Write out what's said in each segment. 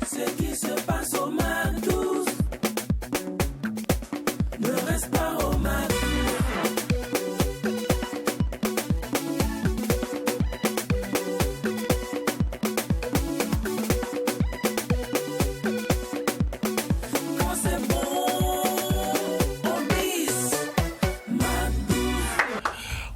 Ce qui se passe au MAC12 ne reste pas au MAC12. Quand c'est bon, on bise MAC12.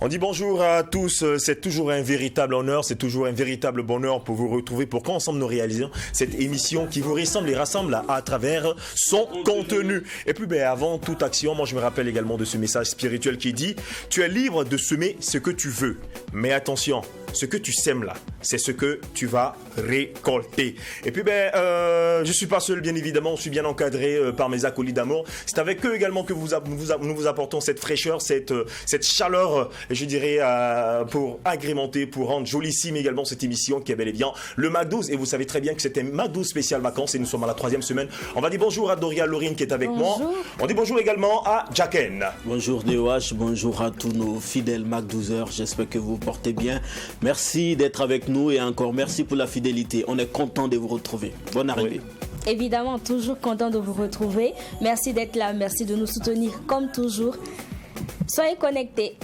On dit bonjour à tous, c'est toujours un véritable honneur, c'est toujours un véritable bonheur pour vous retrouver, pour qu'ensemble nous réalisions cette émission qui vous ressemble et rassemble à travers son contenu. Et puis avant toute action, moi je me rappelle également de ce message spirituel qui dit « Tu es libre de semer ce que tu veux, mais attention, ce que tu sèmes là, c'est ce que tu vas récolter. » Et puis je suis pas seul bien évidemment, je suis bien encadré par mes acolytes d'amour. C'est avec eux également que nous vous apportons cette fraîcheur, cette chaleur, je dirais, pour agrémenter, pour rendre jolissime également cette émission qui est bel et bien le MAC12. Et vous savez très bien que c'était MAC12 spécial vacances et nous sommes à la 3e semaine. On va dire bonjour à Doria Laurine qui est avec moi. On dit bonjour également à Jacken. Bonjour DOH, bonjour à tous nos fidèles MAC12heures. J'espère que vous vous portez bien. Merci d'être avec nous et encore merci pour la fidélité. On est content de vous retrouver. Bonne arrivée. Oui. Évidemment, toujours content de vous retrouver. Merci d'être là, merci de nous soutenir comme toujours. Soyez connectés.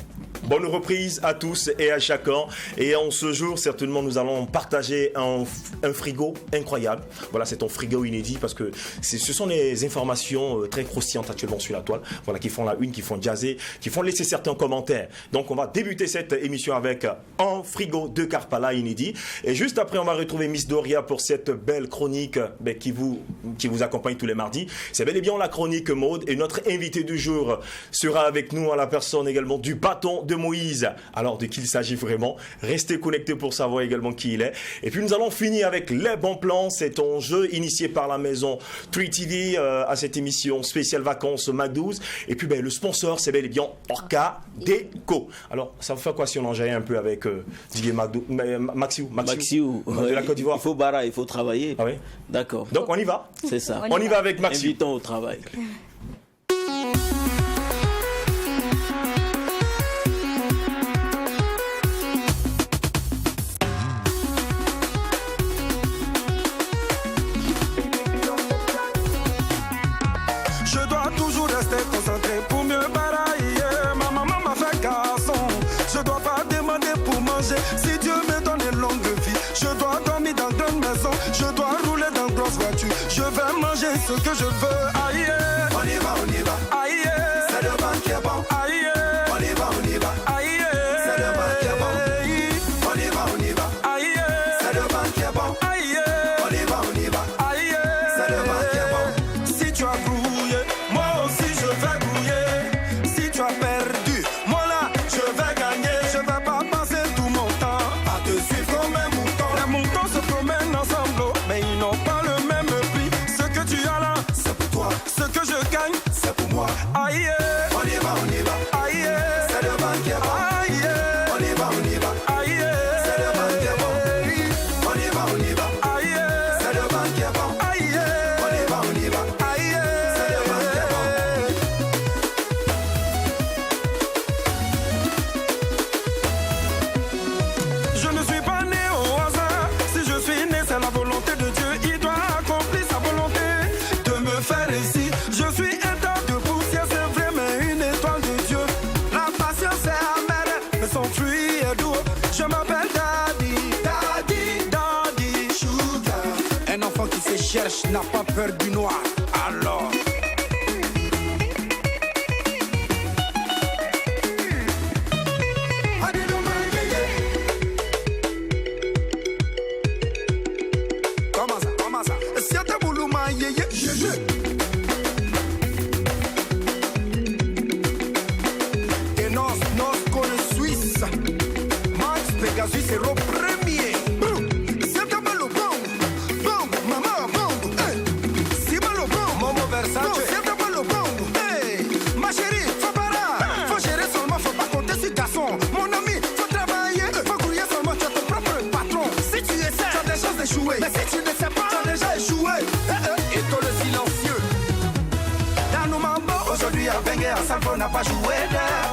Bonne reprise à tous et à chacun. Et en ce jour, certainement, nous allons partager un frigo incroyable. Voilà, c'est un frigo inédit parce que ce sont des informations très croustillantes actuellement sur la toile. Voilà, qui font la une, qui font jazzer, qui font laisser certains commentaires. Donc, on va débuter cette émission avec un frigo de Karpala inédit. Et juste après, on va retrouver Miss Doria pour cette belle chronique qui vous accompagne tous les mardis. C'est bel et bien la chronique mode. Et notre invité du jour sera avec nous à la personne également du bâton de Moïse. Alors de qui il s'agit vraiment? Restez connectés pour savoir également qui il est. Et puis nous allons finir avec les bons plans. C'est un jeu initié par la maison 3TV à cette émission spéciale vacances MAC12. Et puis le sponsor c'est bel et bien Orca Déco. Alors ça vous fait quoi si on enjaille un peu avec Didier Maxiou de la Côte d'Ivoire? Il faut travailler. Ah oui? D'accord. Donc on y va? C'est ça. On y va avec Maxiou. Invitons au travail. Si Dieu me donne une longue vie, je dois dormir dans grande maison, je dois rouler dans grosse voiture, je vais manger ce que je veux. Aïe, on y va, aïe, c'est le vent qui est bon. Aïe, on y va, aïe, c'est le vent qui est bon. On y va, aïe, c'est le vent qui est bon. Aïe, on y va, aïe, c'est le vent qui est bon. Si tu as brouillé, moi aussi je vais brouiller. Si tu as perdu, moi là je vais gagner. Je vais pas passer tout mon temps à te suivre comme un mouton. Les moutons se promènent ensemble, mais ils n'ont pas le même prix. Ce que tu as là, c'est pour toi. Ce que je gagne, c'est pour moi. Aïe, on y va, aïe, c'est le vent qui est bon. Aïe, on y va, aïe, c'est le vent qui est bon. On y va, aïe, c'est le vent qui est bon. Aïe, on y va, aïe, c'est le vent qui est bon. Je ne suis pas né au hasard. Si je suis né, c'est la volonté de Dieu. Il doit accomplir sa volonté de me faire ici. Je suis un tas de poussière, c'est vrai, mais une étoile de Dieu. La patience est amère, mais son fruit est doux. Je m'appelle Daddy Sugar. Un enfant qui se cherche n'a pas peur du noir. Alors. Comment ça? C'est un boulot maillé, je. Et nos con Suisse. Max Pegasus c'est le premier. C'est un boulot bon, maman bon. Si boulot bon, Momo Versace. C'est un boulot bon. Ma chérie, faut parer. Faut gérer seulement, faut pas compter sur garçon. Mon ami, faut travailler. Faut grouiller seulement, tu as ton propre patron. Si tu essaies, tu as des chances d'échouer. Mais si tu ne sais pas, tu as déjà échoué. Et toi le silencieux. Dans nos mambo, aujourd'hui à Bengue, à Salfo n'a pas joué d'air.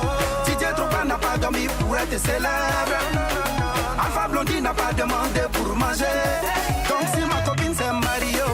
Didier Drogba n'a pas dormi pour être célèbre. Alpha Blondie n'a pas demandé pour manger. Donc si ma copine c'est Mario.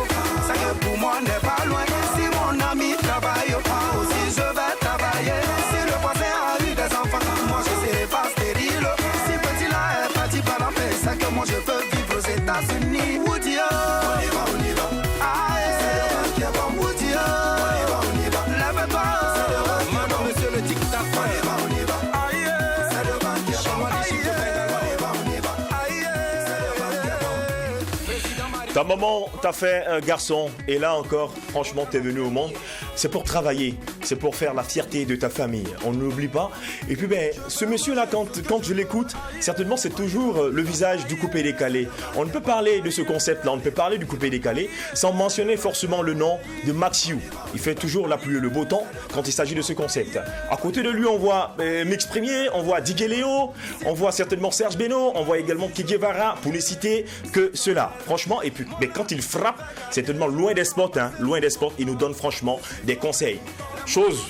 Ta maman t'a fait un garçon et là encore, franchement, t'es venu au monde. C'est pour travailler, c'est pour faire la fierté de ta famille. On ne l'oublie pas. Et puis, ce monsieur-là, quand je l'écoute, certainement, c'est toujours le visage du coupé-décalé. On ne peut parler de ce concept-là, on ne peut parler du coupé-décalé sans mentionner forcément le nom de Max You. Il fait toujours la pluie et le beau temps quand il s'agit de ce concept. À côté de lui, on voit Mix Premier, on voit DJ Léo, on voit certainement Serge Beno, on voit également Kiki Guevara, pour ne citer que cela. Franchement, et puis quand il frappe, c'est tellement loin des spots, loin des spots, il nous donne franchement des conseils. Chose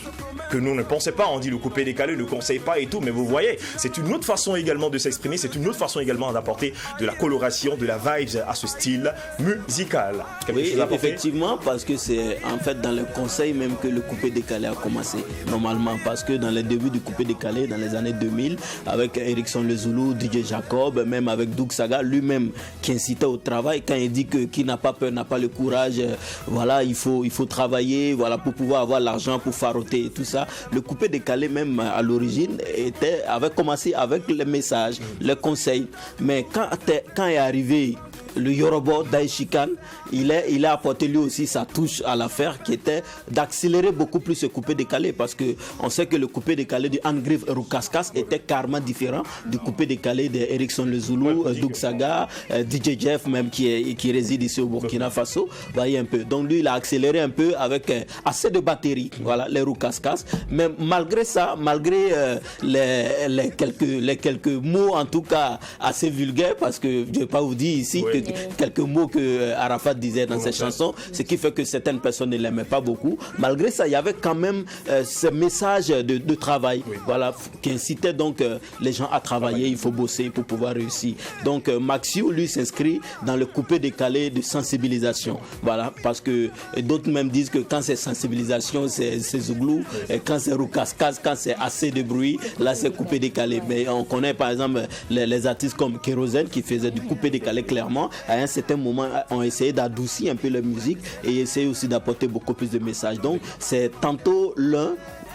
que nous ne pensons pas, on dit le coupé décalé ne conseille pas et tout, mais vous voyez, c'est une autre façon également de s'exprimer, c'est une autre façon également d'apporter de la coloration, de la vibes à ce style musical. Oui, effectivement, parce que c'est en fait dans le conseil même que le coupé décalé a commencé, normalement, parce que dans les débuts du coupé décalé, dans les années 2000, avec Erickson Le Zulu, DJ Jacob, même avec Doug Saga, lui-même qui incitait au travail, quand il dit que qui n'a pas peur n'a pas le courage, voilà, il faut travailler, voilà, pour pouvoir avoir l'argent pour faroter et tout ça. Le coupé décalé même à l'origine avait commencé avec les messages, les conseils. Mais quand est arrivé le Yoruba Daishikan, il a apporté lui aussi sa touche à l'affaire qui était d'accélérer beaucoup plus ce coupé décalé parce que on sait que le coupé décalé du Angriff Rukaskas était carrément différent du coupé décalé d'Erickson Le Zulu, Doug Saga, DJ Jeff même qui réside ici au Burkina Faso, voyez un peu. Donc lui il a accéléré un peu avec assez de batterie, voilà, les Rukaskas. Mais malgré ça, malgré les quelques mots en tout cas assez vulgaires, parce que je ne vais pas vous dire ici que quelques mots que Arafat disait dans ses chansons, ce qui fait que certaines personnes ne l'aimaient pas beaucoup. Malgré ça, il y avait quand même ce message de travail, voilà, qui incitait donc les gens à travailler. Il faut bosser pour pouvoir réussir. Donc Max You, lui, s'inscrit dans le coupé décalé de sensibilisation, voilà, parce que d'autres même disent que quand c'est sensibilisation, c'est Zouglou, et quand c'est Rukaskas, quand c'est assez de bruit, là c'est coupé décalé. Mais on connaît par exemple les artistes comme Kérosène qui faisaient du coupé décalé clairement. À un certain moment, ont essayé d'adoucir un peu la musique et essayer aussi d'apporter beaucoup plus de messages. Donc, c'est tantôt l'un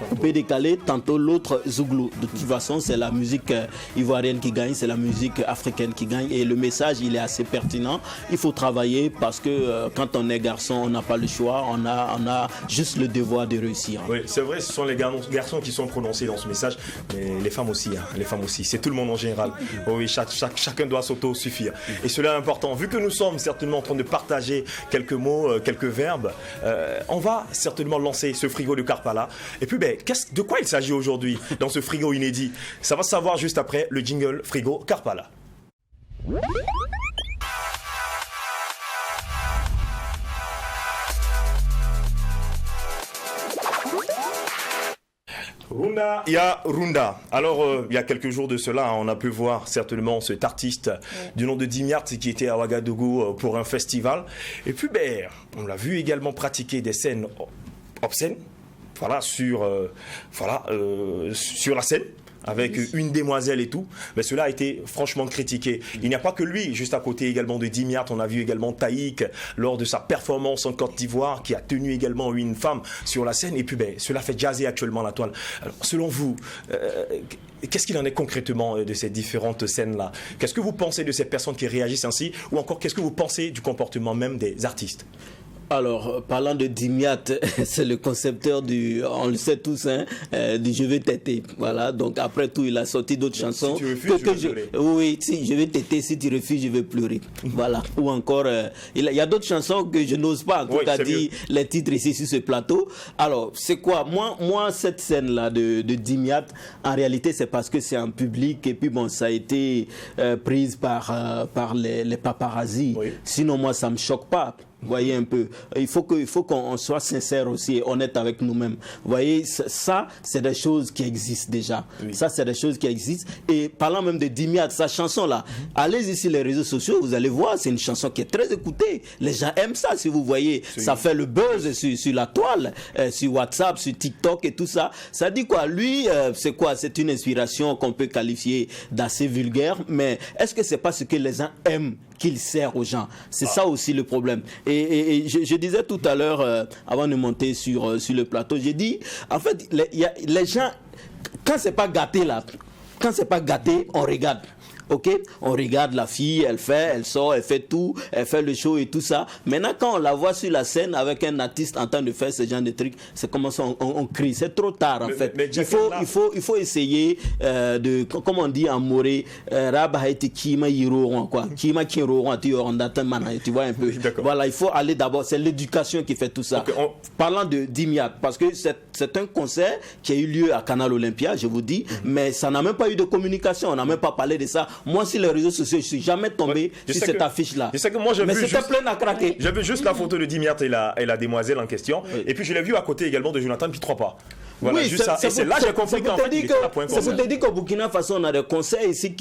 coupé décalé, tantôt l'autre Zouglou. De toute façon, c'est la musique ivoirienne qui gagne, c'est la musique africaine qui gagne et le message, il est assez pertinent. Il faut travailler parce que quand on est garçon, on n'a pas le choix, on a juste le devoir de réussir. Oui, c'est vrai, ce sont les garçons qui sont prononcés dans ce message, mais les femmes aussi, les femmes aussi, c'est tout le monde en général. Oui, chacun doit s'auto-suffire. Et cela est important. Vu que nous sommes certainement en train de partager quelques mots, quelques verbes, on va certainement lancer ce frigo de Karpala. Et puis, de quoi il s'agit aujourd'hui dans ce frigo inédit? Ça va se savoir juste après le jingle frigo Karpala. Runda, il y a Runda. Alors, il y a quelques jours de cela, on a pu voir certainement cet artiste du nom de Dimiart qui était à Ouagadougou pour un festival. Et puis, on l'a vu également pratiquer des scènes obscènes. Voilà, sur la scène, avec une demoiselle et tout, mais cela a été franchement critiqué. Il n'y a pas que lui, juste à côté également de Dimiart, on a vu également Taïk lors de sa performance en Côte d'Ivoire, qui a tenu également une femme sur la scène, et puis cela fait jazzer actuellement la toile. Alors, selon vous, qu'est-ce qu'il en est concrètement de ces différentes scènes-là? Qu'est-ce que vous pensez de ces personnes qui réagissent ainsi, ou encore qu'est-ce que vous pensez du comportement même des artistes? Alors, parlant de Dimiat, c'est le concepteur on le sait tous, du Je vais têter. Voilà, donc après tout, il a sorti d'autres chansons. Si tu refuses, je vais pleurer. Oui, si je vais têter, si tu refuses, je vais pleurer. Voilà. Ou encore, il y a d'autres chansons que je n'ose pas, en tout cas, dire les titres ici sur ce plateau. Alors, c'est quoi? Moi, cette scène-là de Dimiat, en réalité, c'est parce que c'est en public et puis bon, ça a été prise par les paparazzis. Oui. Sinon, moi, ça me choque pas. Vous voyez un peu, il faut qu'on soit sincère aussi et honnête avec nous-mêmes. Vous voyez, ça, c'est des choses qui existent déjà. Oui. Ça, c'est des choses qui existent. Et parlant même de Dimiat, sa chanson-là, allez ici les réseaux sociaux, vous allez voir, c'est une chanson qui est très écoutée. Les gens aiment ça, si vous voyez. Ça fait le buzz sur la toile, sur WhatsApp, sur TikTok et tout ça. Ça dit quoi? Lui, c'est quoi? C'est une inspiration qu'on peut qualifier d'assez vulgaire, mais est-ce que c'est pas ce que les gens aiment qu'il sert aux gens? C'est ça aussi le problème. Et je disais tout à l'heure, avant de monter sur le plateau, j'ai dit, en fait, les gens, quand c'est pas gâté là, quand c'est pas gâté, on regarde. ok, on regarde la fille, elle sort, elle fait tout, elle fait le show et tout ça. Maintenant, quand on la voit sur la scène avec un artiste en train de faire ce genre de trucs, c'est comme ça, on crie. C'est trop tard, en fait. Mais Il faut essayer de, comme on dit en moré, tu vois un peu. Voilà, il faut aller d'abord, c'est l'éducation qui fait tout ça. Okay, parlant de Dimiat, parce que c'est un concert qui a eu lieu à Canal Olympia, je vous dis, mais ça n'a même pas eu de communication, on n'a même pas parlé de ça. Moi, sur les réseaux sociaux, je suis jamais tombé sur cette affiche-là. Je sais que moi, mais c'était plein à craquer. J'ai vu juste la photo de Dimiat et la demoiselle en question, et puis je l'ai vu à côté également de Jonathan Pitropa. Voilà, oui, juste ça. Et c'est là que j'ai compris qu'en fait, c'est pour te dire qu'au Burkina Faso, on a des conseils ici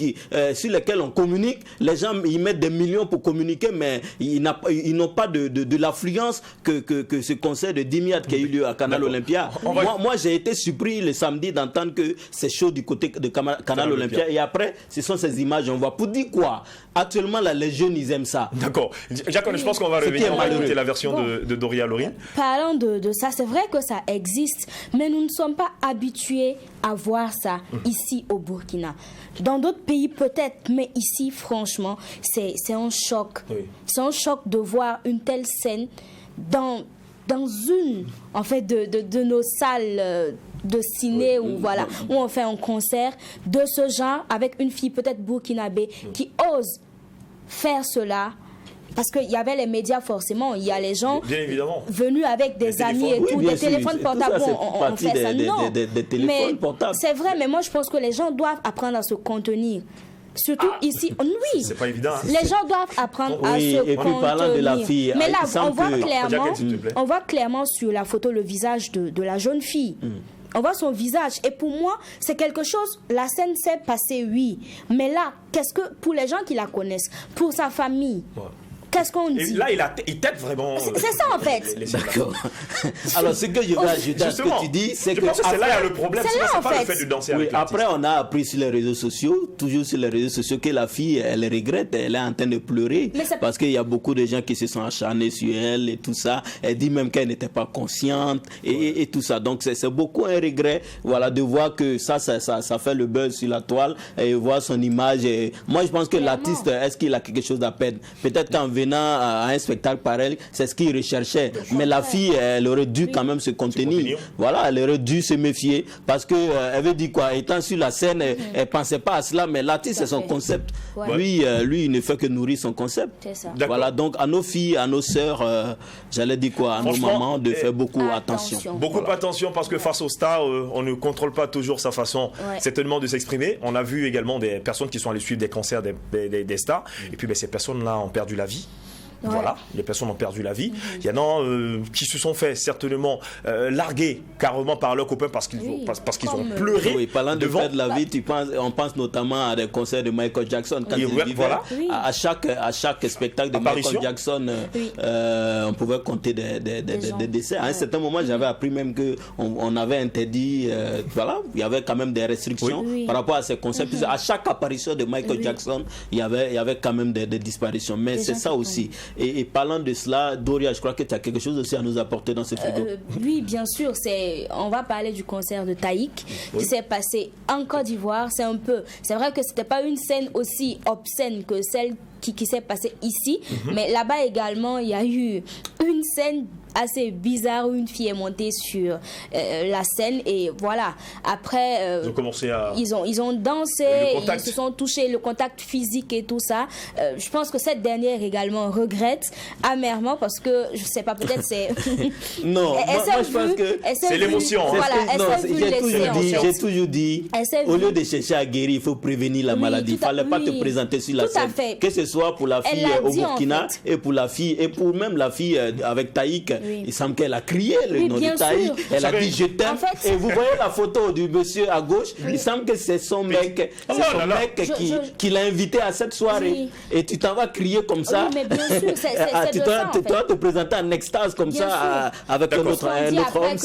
sur lesquels on communique. Les gens, ils mettent des millions pour communiquer, mais ils n'ont pas de l'affluence que ce concert de Dimiat qui a eu lieu à Canal Olympia. Moi, j'ai été surpris le samedi d'entendre que c'est chaud du côté de Canal Olympia. Et après, ce sont ces images, on voit. Pour dire quoi? Actuellement, là, les jeunes, ils aiment ça. D'accord. Jacques, je pense qu'on va revenir. On va écouter la version de Doria Lorine. Parlant de ça, c'est vrai que ça existe, mais nous ne sommes pas habitués à voir ça ici au Burkina. Dans d'autres pays peut-être, mais ici, franchement, c'est un choc. Oui. C'est un choc de voir une telle scène dans une, en fait, de nos salles de ciné où on fait un concert de ce genre avec une fille peut-être burkinabé qui ose faire cela. Parce qu'il y avait les médias forcément, il y a les gens venus avec des amis et tout, des téléphones portables, on fait ça, non. Des téléphones portables. C'est vrai, mais moi je pense que les gens doivent apprendre à se contenir. Surtout ici, oui. C'est pas évident. Les gens doivent apprendre à se contenir. Et puis parlant de la fille, mais là, on voit clairement sur la photo le visage de la jeune fille. On voit son visage. Et pour moi, c'est quelque chose, la scène s'est passée, oui. Mais là, qu'est-ce que, pour les gens qui la connaissent, pour sa famille, qu'est-ce qu'on dit? Et là, il t'aide vraiment. C'est ça, en fait. D'accord. Alors, ce que je veux ajouter à ce que tu dis, c'est que. Je pense que c'est là le problème. C'est pas le fait de danser avec l'artiste. Après, on a appris sur les réseaux sociaux, toujours sur les réseaux sociaux, que la fille, elle regrette, elle est en train de pleurer. Parce qu'il y a beaucoup de gens qui se sont acharnés sur elle et tout ça. Elle dit même qu'elle n'était pas consciente et tout ça. Donc, c'est beaucoup un regret, voilà, de voir que ça fait le buzz sur la toile et voir son image. Et moi, je pense que l'artiste, est-ce qu'il a quelque chose à perdre? Peut-être qu'en venant à un spectacle pareil, c'est ce qu'il recherchait. Mais la fille, elle aurait dû quand même se contenir. Voilà, elle aurait dû se méfier parce que elle veut dire quoi? Étant sur la scène, elle pensait pas à cela, mais l'artiste, c'est son concept. Lui, il ne fait que nourrir son concept. Voilà, donc à nos filles, à nos sœurs, j'allais dire quoi? À nos mamans, de faire beaucoup attention. Beaucoup attention parce que face aux stars, on ne contrôle pas toujours sa façon certainement de s'exprimer. On a vu également des personnes qui sont allées suivre des concerts des stars et puis ces personnes-là ont perdu la vie. Voilà, les personnes ont perdu la vie. Il y en a qui se sont fait certainement larguer carrément par leurs copains parce qu'ils ont pleuré. Oui, parlant de perdre la vie, on pense notamment à des concerts de Michael Jackson. Quand il vivait, à chaque spectacle de Michael Jackson, on pouvait compter des décès. À un certain moment, j'avais appris même qu'on avait interdit, il y avait quand même des restrictions par rapport à ces concerts. À chaque apparition de Michael Jackson, il y avait quand même des disparitions. Mais c'est ça aussi. Et parlant de cela, Doria, je crois que tu as quelque chose aussi à nous apporter dans ce frigo. Oui, bien sûr. On va parler du concert de Taïk qui s'est passé en Côte d'Ivoire. C'est vrai que c'était pas une scène aussi obscène que celle qui s'est passée ici, mais là-bas également, il y a eu une scène assez bizarre où une fille est montée sur la scène et voilà. Après, ils ont commencé à... Ils ont dansé, ils se sont touchés, le contact physique et tout ça. Je pense que cette dernière également regrette amèrement parce que, je sais pas, peut-être c'est... Non, moi je pense que c'est l'émotion. Voilà, j'ai toujours dit, au lieu de chercher à guérir, il faut prévenir la maladie. Il ne fallait pas te présenter sur la scène. Que ce soit pour la fille au Burkina et pour la fille, et pour même la fille avec Taïk. Il semble qu'elle a crié le nom de Taïk. Elle a dit je t'aime. Et vous voyez la photo du monsieur à gauche. Il semble que c'est son mec, qui l'a invité à cette soirée. Et tu t'en vas crier comme ça. Oui, mais bien sûr, tu dois te présenter en extase comme ça avec un autre homme.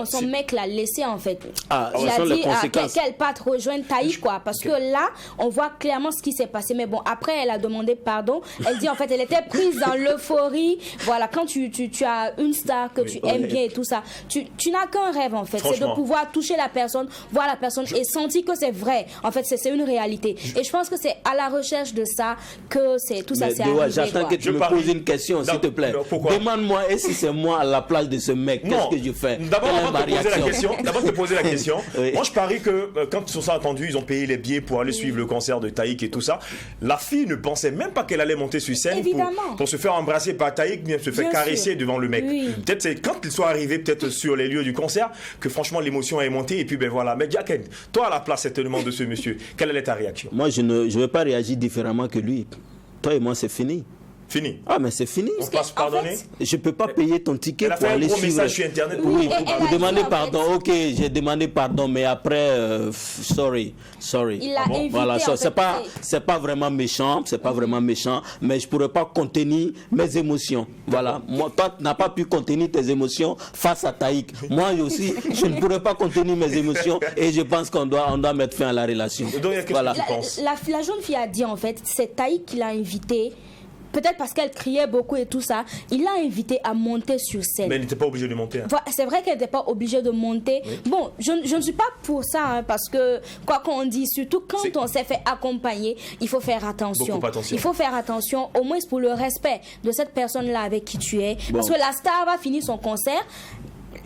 Son mec l'a laissé en fait. Il a dit qu'elle parte rejoindre Taïk quoi. Parce que là, on voit clairement ce qui s'est passé. Mais bon, après, elle a demandé pardon. Elle dit en fait, elle était prise dans l'euphorie. Voilà, quand tu tu as une star que tu aimes bien et tout ça, tu n'as qu'un rêve en fait, c'est de Franchement. pouvoir toucher la personne, voir la personne et sentir que c'est vrai. En fait, c'est une réalité. Et je pense que c'est à la recherche de ça que tout ça Mais s'est Doua, arrivé. j'attends quoi. que tu Je me parie. poses une question, s'il Non, te plaît. non, pourquoi? Demande-moi, et si c'est moi à la place de ce mec, Non. qu'est-ce que je fais? D'abord, Quelle est avant ma de te poser la réaction? question, d'abord de te poser la question, Oui. moi je parie que quand ils se sont attendus, ils ont payé les billets pour aller suivre le concert de Taïk et tout ça. La fille ne pensait même pas qu'elle allait monter sur scène Évidemment. pour se faire embrasser par Taïk, bien se faire Bien caresser sûr. devant le mec. Oui. Peut-être c'est quand ils sont arrivés peut-être sur les lieux du concert que franchement l'émotion est montée et puis ben voilà. Mais Jacken, toi à la place certainement de ce monsieur, quelle est ta réaction? Moi, je ne vais pas réagir différemment que lui. Toi et moi, c'est fini. Fini. Ah, mais c'est fini. On passe pardonner. Je peux pas payer ton ticket Elle a pour fait un aller gros suivre. message sur Internet. Oui, Et elle a vous dit, demandez en fait- pardon. Ok, j'ai demandé pardon, mais après, sorry. Il l'a Ah bon? invité. Voilà, en fait, c'est pas vraiment méchant, c'est pas vraiment méchant, mais je pourrais pas contenir mes émotions. Voilà, moi, toi, tu n'as pas pu contenir tes émotions face à Taïk. Moi aussi, je ne pourrais pas contenir mes émotions et je pense qu'on doit mettre fin à la relation. Donc, qu'est-ce que Voilà. tu penses? La jeune fille a dit en fait, c'est Taïk qui l'a invité. Peut-être parce qu'elle criait beaucoup et tout ça, il l'a invité à monter sur scène. Mais elle n'était pas obligée de monter. Hein. C'est vrai qu'elle n'était pas obligée de monter. Bon, je ne suis pas pour ça, hein, parce que, quoi qu'on dise, surtout quand C'est- on s'est fait accompagner, il faut faire attention. Beaucoup attention. Il faut faire attention, au moins pour le respect de cette personne-là avec qui tu es. Bon. Parce que la star va finir son concert.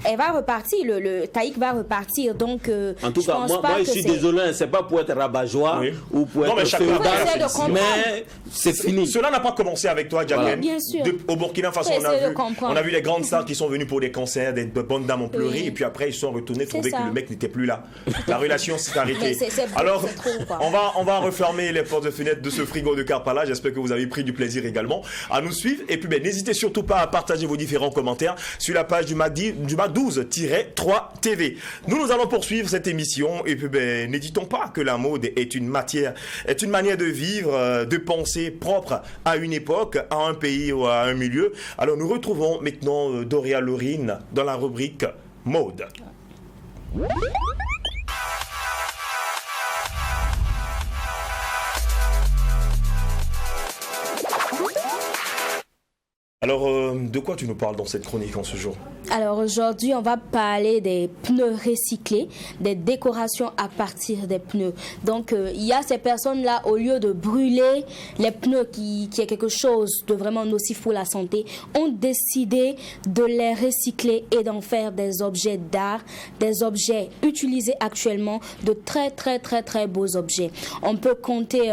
Elle va repartir, le Taïk va repartir. Donc, En tout je cas, pense moi, pas moi je que suis c'est- désolé, hein, c'est pas pour être rabat-joie Oui. ou pour Non, mais être chacun féodal, Faut essayer de comprendre. mais c'est fini. Cela n'a pas commencé avec toi, Jacken. Voilà. Bien sûr. Au Burkina Faso, Faut on a, essayer de vu, comprendre. on a vu les grandes stars qui sont venues pour des concerts, des bonnes dames ont pleuré, Oui. et puis après ils sont retournés trouver ça. que le mec n'était plus là. La relation s'est arrêtée. Mais c'est Alors, c'est trop, quoi. on va refermer les portes de fenêtre de ce frigo de Karpala. J'espère que vous avez pris du plaisir également à nous suivre. Et puis, ben, n'hésitez surtout pas à partager vos différents commentaires sur la page du MAC 12-3 TV. Nous allons poursuivre cette émission. Et puis, ben, n'hésitons pas que la mode est une manière de vivre, de penser propre à une époque, à un pays ou à un milieu. Alors, nous retrouvons maintenant Doria Lorine dans la rubrique mode. Alors, de quoi tu nous parles dans cette chronique en ce jour? Alors aujourd'hui, on va parler des pneus recyclés, des décorations à partir des pneus. Donc il y a ces personnes-là, au lieu de brûler les pneus qui est quelque chose de vraiment nocif pour la santé, ont décidé de les recycler et d'en faire des objets d'art, des objets utilisés actuellement, de très très très très beaux objets. On peut compter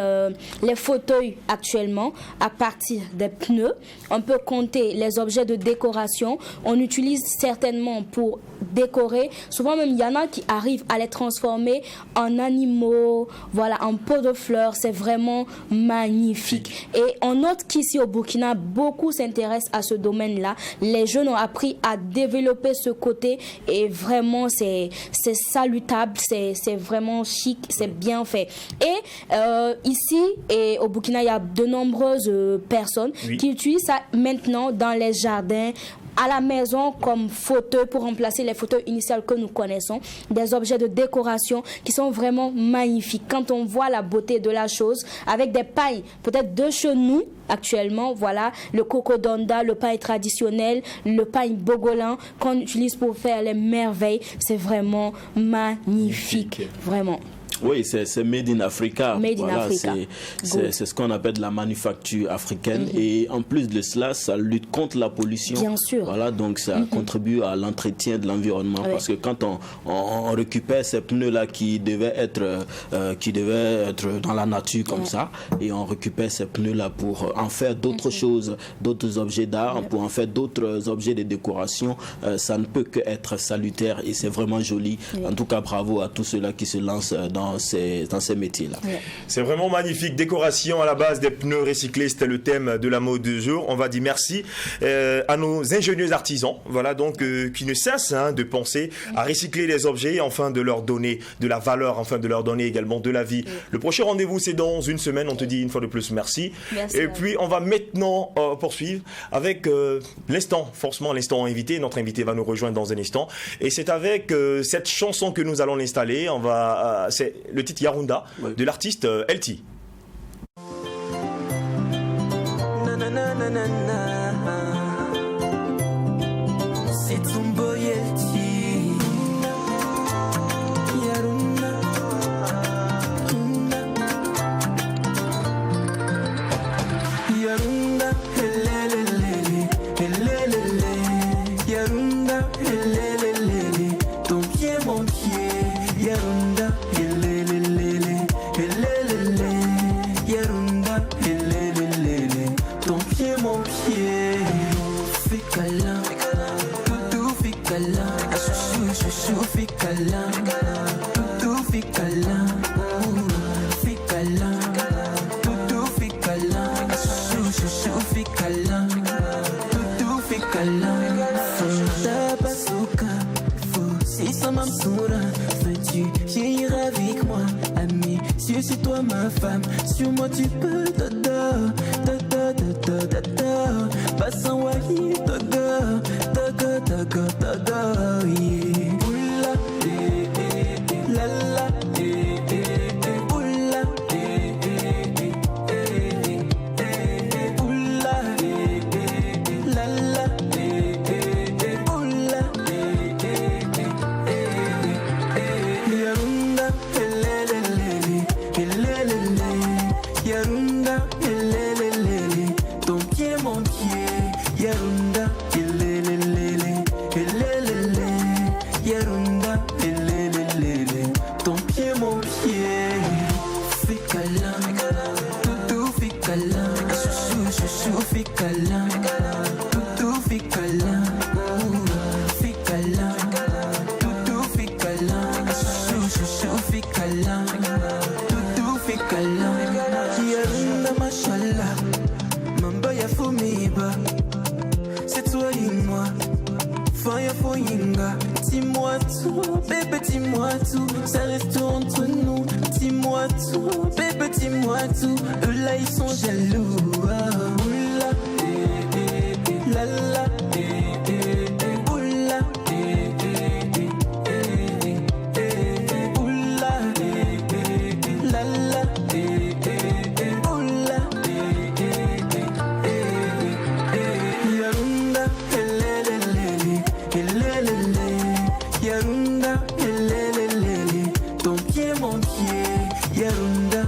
les fauteuils actuellement à partir des pneus. On peut compter les objets de décoration. On utilise certainement pour décorer. Souvent même, il y en a qui arrivent à les transformer en animaux, voilà, en pots de fleurs. C'est vraiment magnifique. Et on note qu'ici au Burkina, beaucoup s'intéressent à ce domaine-là. Les jeunes ont appris à développer ce côté et vraiment, c'est salutable, c'est vraiment chic, c'est bien fait. Et ici, et au Burkina, il y a de nombreuses personnes Oui. qui utilisent ça maintenant dans les jardins, à la maison comme fauteuil pour remplacer les fauteuils initiaux que nous connaissons, des objets de décoration qui sont vraiment magnifiques. Quand on voit la beauté de la chose, avec des pailles peut-être de chez nous actuellement, voilà, le cocodonda, le paille traditionnel, le paille bogolan qu'on utilise pour faire les merveilles, c'est vraiment magnifique, vraiment. Oui, c'est Made in Africa. Made in Africa. Good. C'est ce qu'on appelle de la manufacture africaine. Et en plus de cela, ça lutte contre la pollution. Bien sûr. Voilà, donc ça contribue à l'entretien de l'environnement. Oui. Parce que quand on récupère ces pneus-là qui devaient être dans la nature comme ça, et on récupère ces pneus-là pour en faire d'autres choses, d'autres objets d'art, pour en faire d'autres objets de décoration, ça ne peut qu'être salutaire et c'est vraiment joli. En tout cas, bravo à tous ceux-là qui se lancent dans ces métiers-là. C'est vraiment magnifique. Décoration à la base des pneus recyclés, c'était le thème de la mode du jour. On va dire merci à nos ingénieux artisans, voilà, donc qui ne cessent de penser à recycler les objets, afin de leur donner de la valeur, afin de leur donner également de la vie. Le prochain rendez-vous, c'est dans une semaine. On te dit une fois de plus merci. Merci. Et puis, on va maintenant poursuivre avec forcément l'instant invité. Notre invité va nous rejoindre dans un instant. Et c'est avec cette chanson que nous allons l'installer. C'est le titre Yarunda de l'artiste LT. câlin, toutou fait câlin, chouchou, chouchou fait câlin, toutou fait câlin, fait câlin, toutou fait câlin, chouchou, chouchou fait câlin, toutou fait câlin. Ta bazooka, fou, si ça m'amsoura, veux-tu vieillir avec moi, ami? C'est toi ma femme, sur moi tu peux, dada, dada, dada, dada, passe en wahi, dada, dada, dada, dada, yeah. Oula, la la, oula, oula, la la, oula, Yarunda, Yarunda, ton pied mon pied, Yarunda, Yarunda, ton pied mon pied, fais câlin, toutou fais câlin, chouchou, chouchou fais câlin, toutou fais câlin, fais câlin, toutou fais câlin, chouchou, chouchou fais câlin, toutou fais câlin. Yarunda mashallah, mamba ya fumiba, c'est toi et moi, fire for yinga. Dis-moi tout, bébé dis-moi tout, ça reste entre nous. Dis-moi tout, bébé dis-moi tout, eux là ils sont jaloux. Oula, la la, oula, oula, la la, oula, Yarunda, Yarunda, ton pied mon pied, Yarunda,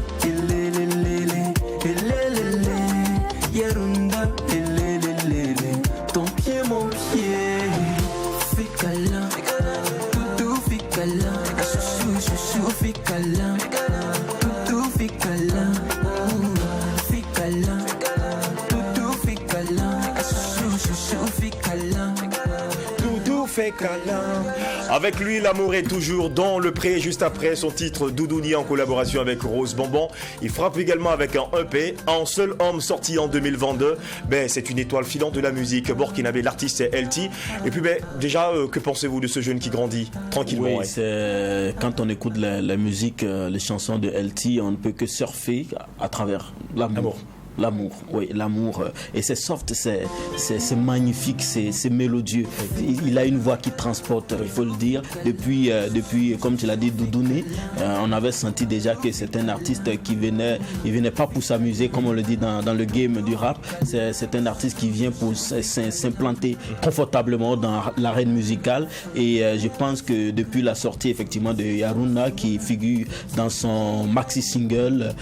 Yarunda, ton pied mon pied, fais câlin, toutou fais câlin, chouchou, chouchou fais câlin, toutou fais câlin, fais câlin, toutou fais câlin, chouchou, chouchou fais câlin. Doudou fait câlin. Avec lui, l'amour est toujours dans le pré. Juste après son titre Doudouni en collaboration avec Rose Bonbon. Il frappe également avec un EP, Un seul homme sorti en 2022. Ben, c'est une étoile filante de la musique burkinabé. L'artiste est LT. Et puis ben, déjà, que pensez-vous de ce jeune qui grandit tranquillement? Oui, c'est quand on écoute la musique, les chansons de LT, on ne peut que surfer à travers l'amour. L'amour, oui, l'amour. Et c'est soft, c'est magnifique, c'est mélodieux. Il a une voix qui transporte, il faut le dire. Depuis comme tu l'as dit, Doudouni, on avait senti déjà que c'est un artiste il venait pas pour s'amuser, comme on le dit dans le game du rap. C'est un artiste qui vient pour s'implanter confortablement dans l'arène musicale. Et je pense que depuis la sortie, effectivement, de Yarunda, qui figure dans son maxi single,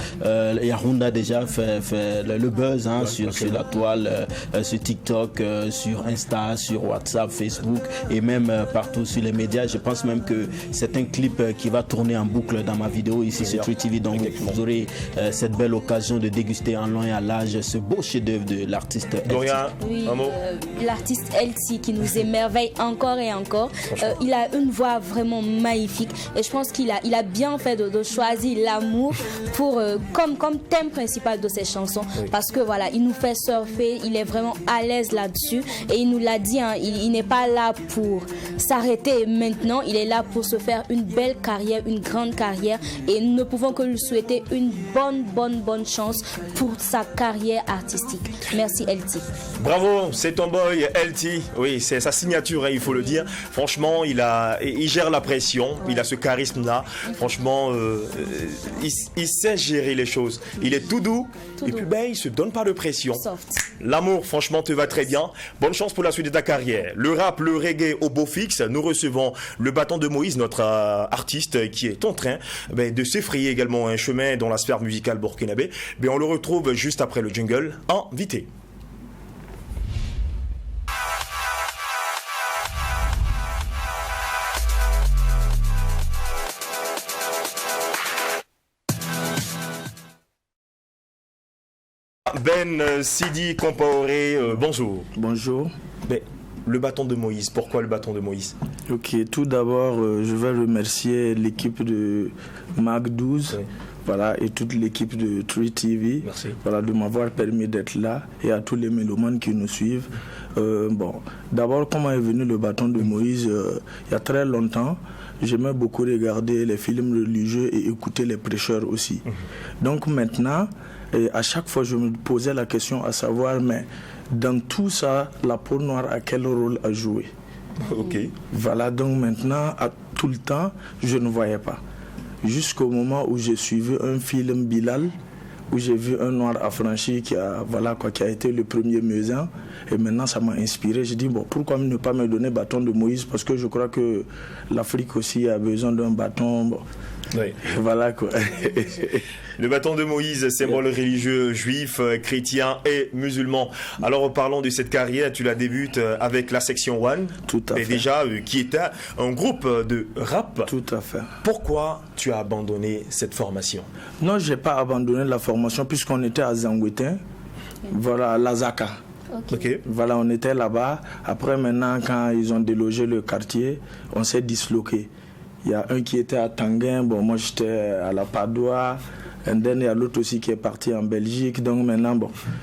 Yarunda déjà fait le buzz sur la toile, sur TikTok, sur Insta, sur WhatsApp, Facebook et même partout sur les médias. Je pense même que c'est un clip qui va tourner en boucle dans ma vidéo ici sur True TV. Donc vous aurez cette belle occasion de déguster en long et à large ce beau chef-d'œuvre de l'artiste LT. Oui, l'artiste LT qui nous émerveille encore et encore. Il a une voix vraiment magnifique et je pense qu'il a bien fait de choisir l'amour pour comme thème principal de ses chansons. Parce que voilà, il nous fait surfer, il est vraiment à l'aise là-dessus et il nous l'a dit, hein, il n'est pas là pour s'arrêter maintenant, il est là pour se faire une belle carrière, une grande carrière et nous ne pouvons que lui souhaiter une bonne chance pour sa carrière artistique. Merci LT. Bravo, c'est ton boy LT. Oui, c'est sa signature, hein, il faut le dire. Franchement, il gère la pression, il a ce charisme-là. Franchement, il sait gérer les choses. Il est tout doux. Et puis ben, il se donne pas de pression. Soft. L'amour, franchement, te va très bien. Bonne chance pour la suite de ta carrière. Le rap, le reggae au beau fixe. Nous recevons le bâton de Moïse, notre artiste qui est en train de s'effrayer également un chemin dans la sphère musicale burkinabé. On le retrouve juste après le jingle. Invité. Ben Sidi Compaoré, bonjour. Bonjour. le bâton de Moïse. Pourquoi le bâton de Moïse? Ok, tout d'abord, je vais remercier l'équipe de Mag 12. Oui. Voilà, et toute l'équipe de 3TV. Merci. Voilà, de m'avoir permis d'être là, et à tous les mélomanes qui nous suivent. D'abord, comment est venu le bâton de Moïse? Il y a très longtemps, j'aimais beaucoup regarder les films religieux et écouter les prêcheurs aussi. Donc maintenant, à chaque fois, je me posais la question à savoir, mais dans tout ça, la peau noire a quel rôle à jouer? Ok. Voilà, donc maintenant, à tout le temps, je ne voyais pas. Jusqu'au moment où j'ai suivi un film Bilal, où j'ai vu un noir affranchi qui a été le premier muezzin, et maintenant ça m'a inspiré. J'ai dit pourquoi ne pas me donner bâton de Moïse, parce que je crois que l'Afrique aussi a besoin d'un bâton. Oui. Voilà quoi. Le bâton de Moïse, symbole religieux juif, chrétien et musulman. Alors parlons de cette carrière, tu la débutes avec la section 1. Tout à fait. Et déjà, qui était un groupe de rap. Tout à fait. Pourquoi tu as abandonné cette formation? Non, je n'ai pas abandonné la formation puisqu'on était à Zangouetin, voilà, à Lazaka. Okay. Voilà, on était là-bas. Après, maintenant, quand ils ont délogé le quartier, on s'est disloqué. Il y a un qui était à Tanguin, moi j'étais à la Padoua, et il y a l'autre aussi qui est parti en Belgique. Donc maintenant,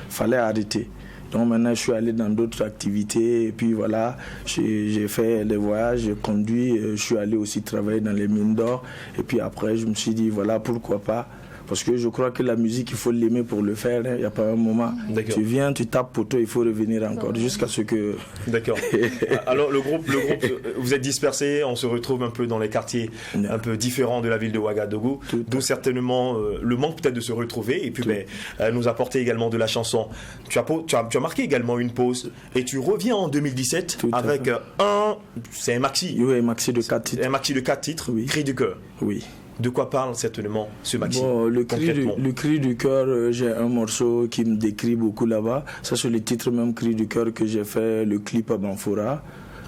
fallait arrêter. Donc maintenant, je suis allé dans d'autres activités. Et puis voilà, j'ai fait des voyages, j'ai conduit. Je suis allé aussi travailler dans les mines d'or. Et puis après, je me suis dit, voilà, pourquoi pas. Parce que je crois que la musique, il faut l'aimer pour le faire. Il n'y a pas un moment. Tu viens, tu tapes poteau, il faut revenir encore jusqu'à ce que... D'accord. Alors le groupe, vous êtes dispersés, on se retrouve un peu dans les quartiers un peu différents de la ville de Ouagadougou, d'où certainement le manque peut-être de se retrouver et puis nous apporter également de la chanson. Tu as marqué également une pause et tu reviens en 2017 avec c'est un maxi. Oui, un maxi de 4 titres. Un maxi de 4 titres, oui. Cri du cœur. Oui. De quoi parle certainement ce maxi? Le cri du cœur, j'ai un morceau qui me décrit beaucoup là-bas. Ça, c'est le titre même Cri du cœur que j'ai fait le clip à Banfora.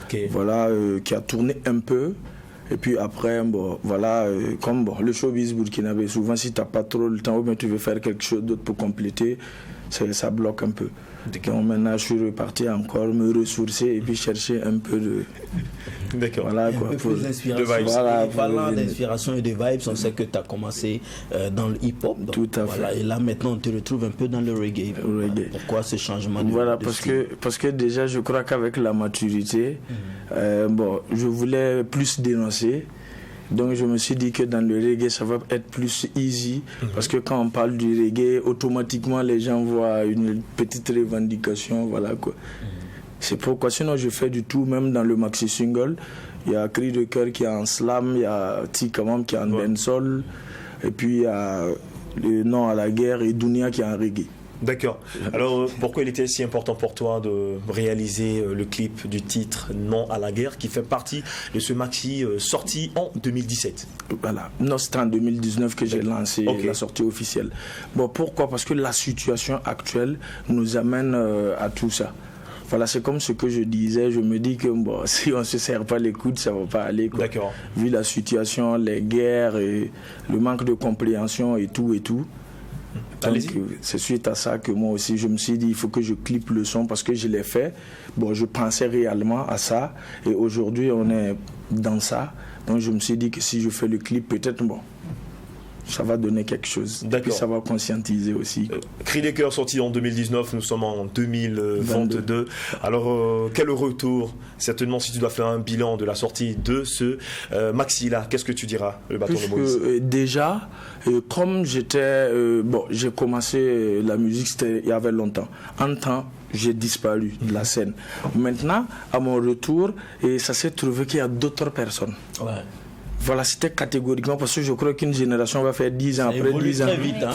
Okay. Voilà, qui a tourné un peu. Et puis après, comme le showbiz burkinabé, souvent si tu n'as pas trop le temps ou bien tu veux faire quelque chose d'autre pour compléter, ça bloque un peu. Donc maintenant, je suis reparti encore me ressourcer et puis chercher un peu de... D'accord. Voilà, quoi, un peu plus d'inspiration. Voilà, parlant d'inspiration et de vibes, on sait que tu as commencé dans le hip-hop. Tout à fait. Et là, maintenant, on te retrouve un peu dans le reggae. Pourquoi ce changement de parce que déjà, je crois qu'avec la maturité, je voulais plus dénoncer. Donc je me suis dit que dans le reggae, ça va être plus easy. Parce que quand on parle du reggae, automatiquement, les gens voient une petite revendication. Voilà, quoi. C'est pourquoi, sinon je fais du tout, même dans le maxi single. Il y a Cri de cœur qui est en slam, il y a Tikamam qui est en dancehall, et puis il y a le Non à la guerre et Dunia qui est en reggae. D'accord. Alors pourquoi il était si important pour toi de réaliser le clip du titre Non à la guerre qui fait partie de ce maxi sorti en 2017? Voilà. Non, c'était en 2019 que j'ai lancé la sortie officielle. Pourquoi? Parce que la situation actuelle nous amène à tout ça. Voilà, c'est comme ce que je disais, je me dis que si on ne se serre pas les coudes, ça ne va pas aller. D'accord. Vu la situation, les guerres, et le manque de compréhension et tout. Donc c'est suite à ça que moi aussi je me suis dit il faut que je clippe le son parce que je l'ai fait. Je pensais réellement à ça et aujourd'hui on est dans ça. Donc je me suis dit que si je fais le clip, peut-être ça va donner quelque chose. Et puis ça va conscientiser aussi. Cri des cœurs sorti en 2019, nous sommes en 2022. Alors quel retour? Certainement si tu dois faire un bilan de la sortie de ce maxi-là, qu'est-ce que tu diras, le bâton de Moïse? Déjà, comme j'ai commencé la musique, il y avait longtemps. En temps, j'ai disparu de la scène. Maintenant, à mon retour, ça s'est trouvé qu'il y a d'autres personnes. Ouais. Voilà, c'était catégoriquement parce que je crois qu'une génération va faire 10 ans. Après 10 ans, vite, hein.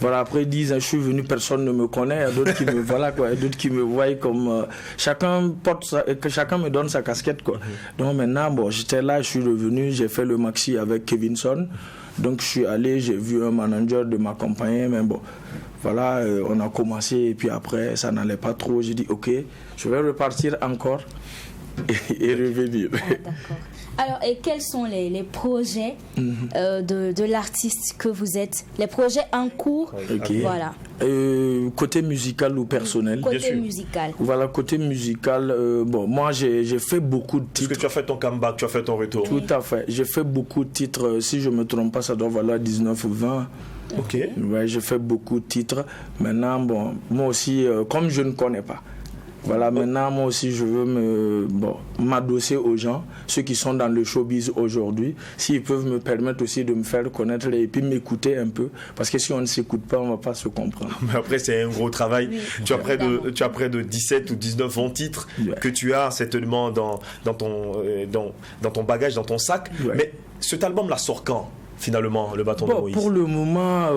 voilà, après 10 ans, je suis venu, personne ne me connaît. Il y a d'autres qui me d'autres qui me voient comme chacun me donne sa casquette, quoi. Donc maintenant, j'étais là, je suis revenu, j'ai fait le maxi avec Kevinson. Donc je suis allé, j'ai vu un manager de m'accompagner, mais voilà, on a commencé et puis après ça n'allait pas trop. J'ai dit ok, je vais repartir encore. et revenir. Ah, d'accord. Alors, et quels sont les projets de l'artiste que vous êtes? Les projets en cours? Ok. Voilà. Côté musical ou personnel? Côté musical. Voilà, côté musical, bon, moi j'ai fait beaucoup de Parce titres. que tu as fait ton comeback, tu as fait ton retour. Tout à fait. J'ai fait beaucoup de titres. Si je ne me trompe pas, ça doit valoir 19 ou 20. Ok. Ouais, j'ai fait beaucoup de titres. Maintenant, bon, moi aussi, comme je ne connais pas, voilà, maintenant, moi aussi, je veux m'adosser aux gens, ceux qui sont dans le showbiz aujourd'hui, s'ils peuvent me permettre aussi de me faire connaître et puis m'écouter un peu, parce que si on ne s'écoute pas, on ne va pas se comprendre. Mais après, c'est un gros travail. Oui, tu as près de 17 ou 19 ans titres que tu as certainement dans ton bagage, dans ton sac. Ouais. Mais cet album-là sort quand, finalement, Le Bâton de Moïse? Pour le moment,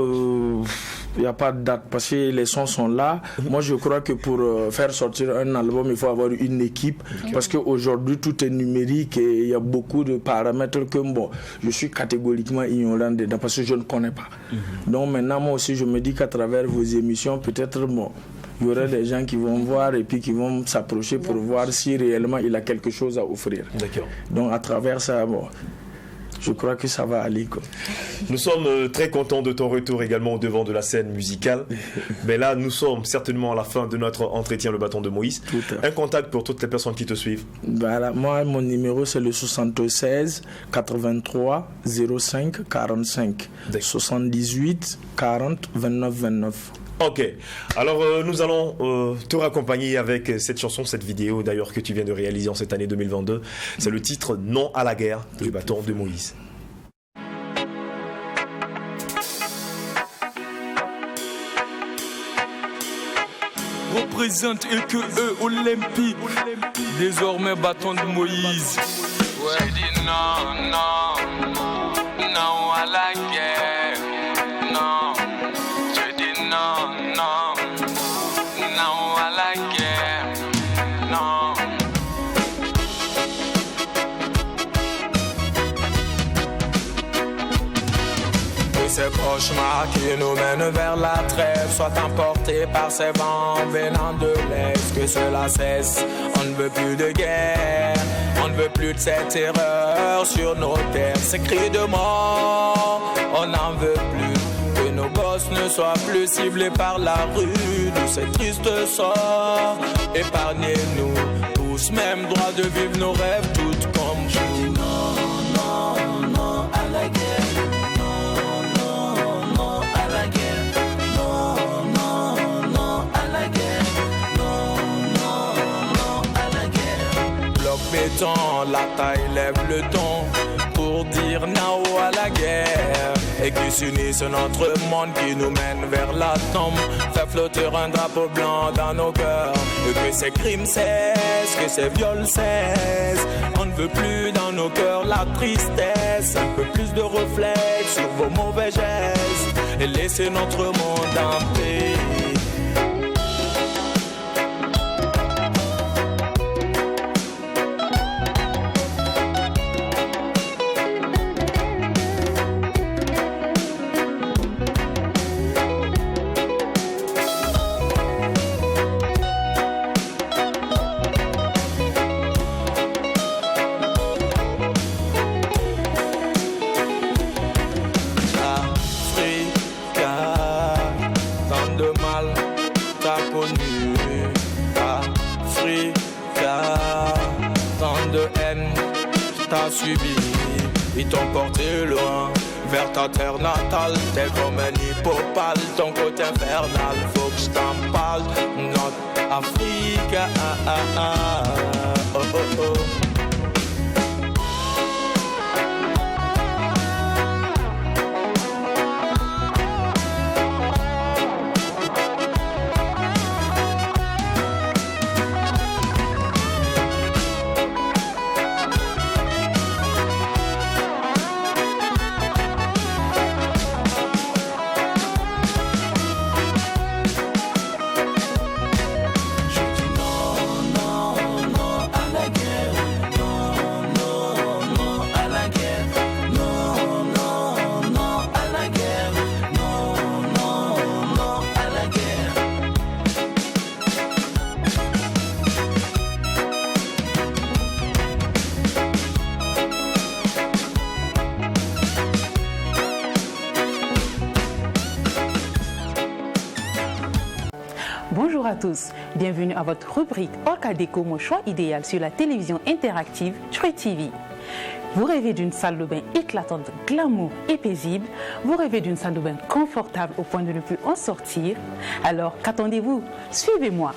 il n'y a pas de date parce que les sons sont là. Moi, je crois que pour faire sortir un album, il faut avoir une équipe parce qu'aujourd'hui, tout est numérique et il y a beaucoup de paramètres que je suis catégoriquement ignorant dedans parce que je ne connais pas. Donc maintenant, moi aussi, je me dis qu'à travers vos émissions, peut-être, il y aura des gens qui vont voir et puis qui vont s'approcher pour voir si réellement il a quelque chose à offrir. D'accord. Donc à travers ça, je crois que ça va aller, quoi. Nous sommes très contents de ton retour également au devant de la scène musicale. Mais là, nous sommes certainement à la fin de notre entretien Le Bâton de Moïse. Un contact pour toutes les personnes qui te suivent. Voilà, moi, mon numéro, c'est le 76 83 05 45. 78 40 29 29. Ok, alors nous allons te raccompagner avec cette chanson, cette vidéo d'ailleurs que tu viens de réaliser en cette année 2022. C'est le titre Non à la guerre du Bâton de Moïse. Représente EQE Olympique, désormais Bâton de Moïse. Ouais. J'ai dit non, non, non à la guerre, non. J'ai dit non, non, non à la guerre, non. Et ces cauchemars qui nous mènent vers la trêve soient emportés par ces vents venant de l'Est. Que cela cesse, on ne veut plus de guerre, on ne veut plus de cette terreur sur nos terres. Ces cris de mort, on n'en veut plus. Que nos gosses ne soient plus ciblés par la rue de ces tristes sorts. Épargnez-nous tous, même droit de vivre nos rêves toutes comme vous. Non, non, non à la guerre. La taille lève le ton pour dire non à la guerre et qui s'unissent notre monde qui nous mène vers la tombe. Fait flotter un drapeau blanc dans nos cœurs et que ces crimes cessent, que ces viols cessent. On ne veut plus dans nos cœurs la tristesse, un peu plus de réflexe sur vos mauvais gestes et laissez notre monde en paix. Ils t'ont porté loin vers ta terre natale. T'es comme un hippopale, ton côté infernal. Faut que je t'en parle, notre Afrique. Oh, oh, oh. tous, bienvenue à votre rubrique Orca Déco, mon choix idéal sur la télévision interactive True TV. Vous rêvez d'une salle de bain éclatante, glamour et paisible. Vous rêvez d'une salle de bain confortable au point de ne plus en sortir. Alors qu'attendez-vous? Suivez-moi.